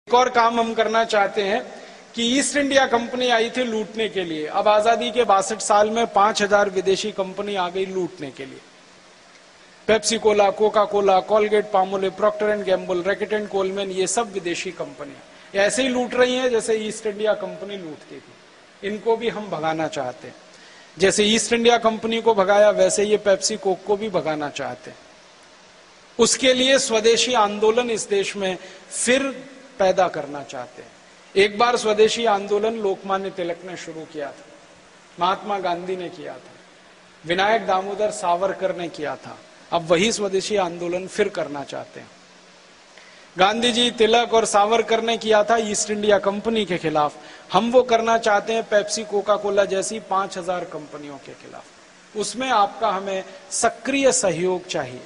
एक और काम हम करना चाहते हैं कि ईस्ट इंडिया कंपनी आई थी लूटने के लिए। अब आजादी के 62 साल में 5000 विदेशी कंपनी आ गई लूटने के लिए। Pepsi Cola, Coca Cola, Colgate, Palmolive, Procter and Gamble, Reckitt and Colman, ये सब विदेशी कंपनियां ऐसे ही लूट रही हैं जैसे ईस्ट इंडिया कंपनी लूटती थी। इनको भी हम भगाना चाहते हैं। जैसे ईस्ट इंडिया कंपनी को भगाया वैसे ये पेप्सी कोक को भी भगाना चाहते हैं। उसके लिए स्वदेशी आंदोलन इस देश में फिर पैदा करना चाहते हैं। एक बार स्वदेशी आंदोलन लोकमान्य तिलक ने शुरू किया था, महात्मा गांधी ने किया था, विनायक दामोदर सावरकर ने किया था। अब वही स्वदेशी आंदोलन फिर करना चाहते हैं। गांधी जी, तिलक और सावरकर ने किया था ईस्ट इंडिया कंपनी के खिलाफ। हम वो करना चाहते हैं पेप्सी, कोका कोला जैसी 5000 कंपनियों के खिलाफ। उसमें आपका हमें सक्रिय सहयोग चाहिए।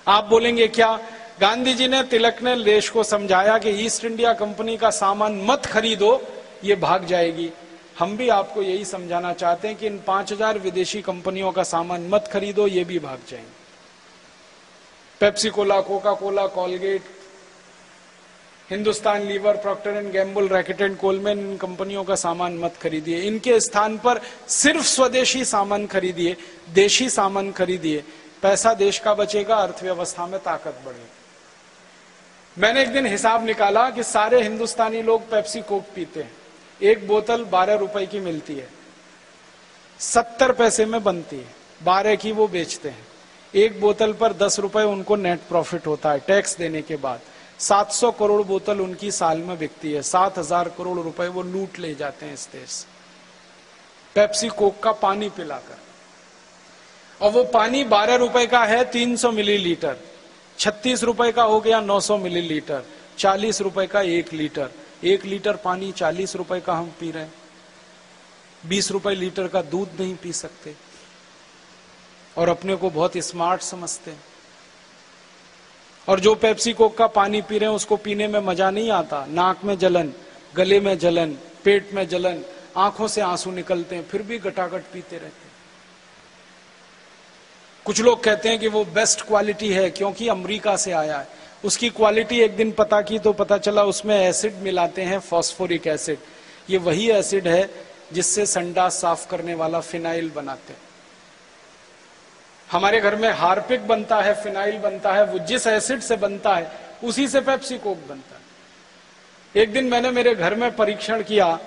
आप बोलेंगे क्या? गांधी जी ने, तिलक ने देश को समझाया कि ईस्ट इंडिया कंपनी का सामान मत खरीदो, ये भाग जाएगी। हम भी आपको यही समझाना चाहते हैं कि इन 5000 विदेशी कंपनियों का सामान मत खरीदो, ये भी भाग जाएंगे। Pepsi Cola, Coca Cola, Colgate, Hindustan Lever, Procter and Gamble, Reckitt and Colman, इन कंपनियों का सामान मत खरीदिए। इनके स्थान पर सिर्फ स्वदेशी सामान खरीदिए, देशी सामान खरीदिए। पैसा देश का बचेगा, अर्थव्यवस्था में ताकत बढ़ेगी। मैंने एक दिन हिसाब निकाला कि सारे हिंदुस्तानी लोग पेप्सी कोक पीते हैं। एक बोतल 12 रुपए की मिलती है, 70 पैसे में बनती है, 12 की वो बेचते हैं। एक बोतल पर 10 रुपए उनको नेट प्रॉफिट होता है टैक्स देने के बाद। 700 करोड़ बोतल उनकी साल में बिकती है। 7000 करोड़ रुपए वो लूट ले जाते हैं इस देश से, पेप्सी कोक का पानी पिलाकर। और वो पानी 12 रुपए का है 300 मिलीलीटर, 36 रुपए का हो गया 900 मिलीलीटर, 40 रुपए का 1 लीटर। 1 लीटर पानी 40 रुपए का हम पी रहे हैं। 20 रुपए लीटर का दूध नहीं पी सकते और अपने को बहुत स्मार्ट समझते हैं। और जो पेप्सी कोक का पानी पी रहे हैं उसको पीने में मजा नहीं आता। नाक में जलन, गले में जलन, पेट में जलन, आंखों से आंसू निकलते हैं, फिर भी गटागट पीते रहते हैं। कुछ लोग कहते हैं कि वो बेस्ट क्वालिटी है क्योंकि अमेरिका से आया है। उसकी क्वालिटी एक दिन पता की तो पता चला उसमें एसिड मिलाते हैं, फास्फोरिक एसिड। ये वही एसिड है जिससे संडास साफ करने वाला फिनाइल बनाते हैं। हमारे घर में हार्पिक बनता है, फिनाइल बनता है, वो जिस एसिड से बनता है उसी से पेप्सी कोक बनता है। एक दिन मैंने मेरे घर में परीक्षण किया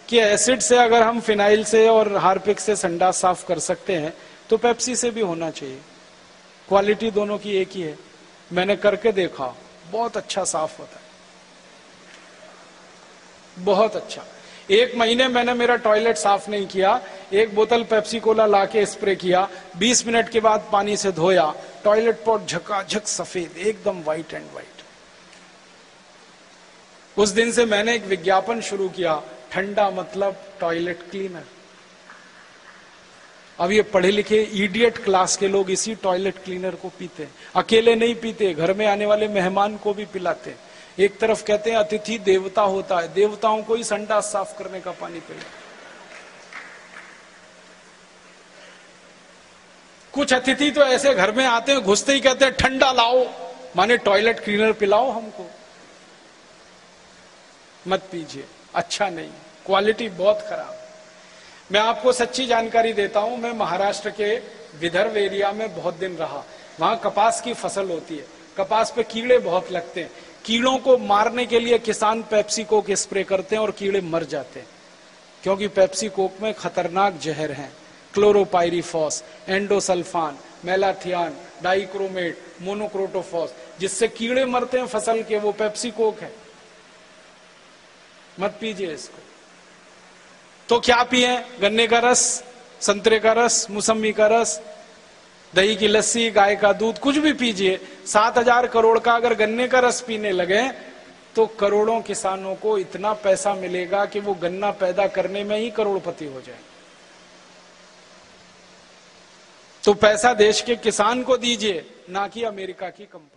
कि एसिड से अगर हम फिनाइल से और हार्पिक से संडास साफ कर सकते हैं तो पेप्सी से भी होना चाहिए। क्वालिटी दोनों की एक ही है। मैंने करके देखा, बहुत अच्छा साफ होता है, बहुत अच्छा। 1 महीने मैंने मेरा टॉयलेट साफ नहीं किया। एक बोतल पेप्सी कोला लाके स्प्रे किया, 20 मिनट के बाद पानी से धोया, टॉयलेट पॉट झकाझक सफेद, एकदम व्हाइट एंड व्हाइट। उस दिन से मैंने एक विज्ञापन शुरू किया, ठंडा मतलब टॉयलेट क्लीनर। अब ये पढ़े लिखे इडियट क्लास के लोग इसी टॉयलेट क्लीनर को पीते हैं। अकेले नहीं पीते, घर में आने वाले मेहमान को भी पिलाते हैं। एक तरफ कहते हैं अतिथि देवता होता है, देवताओं को ही संडास साफ करने का पानी पिला। कुछ अतिथि तो ऐसे घर में आते हैं, घुसते ही कहते हैं ठंडा लाओ, माने टॉयलेट क्लीनर पिलाओ हमको। मत पीजिए, अच्छा नहीं, क्वालिटी बहुत खराब। मैं आपको सच्ची जानकारी देता हूं। मैं महाराष्ट्र के विदर्भ एरिया में बहुत दिन रहा। वहां कपास की फसल होती है, कपास पे कीड़े बहुत लगते हैं। कीड़ों को मारने के लिए किसान पेप्सी कोक स्प्रे करते हैं और कीड़े मर जाते हैं, क्योंकि पेप्सी कोक में खतरनाक जहर हैं, chlorpyrifos, endosulfan, malathion, dichromate, monocrotophos, जिससे कीड़े मरते हैं फसल के। वो पेप्सी कोक है, मत पीजिए इसको। तो क्या पिए? गन्ने का रस, संतरे का रस, मौसम्मी का रस, दही की लस्सी, गाय का दूध, कुछ भी पीजिए। 7000 करोड़ का अगर गन्ने का रस पीने लगे तो करोड़ों किसानों को इतना पैसा मिलेगा कि वो गन्ना पैदा करने में ही करोड़पति हो जाए। तो पैसा देश के किसान को दीजिए, ना कि अमेरिका की कंपनी।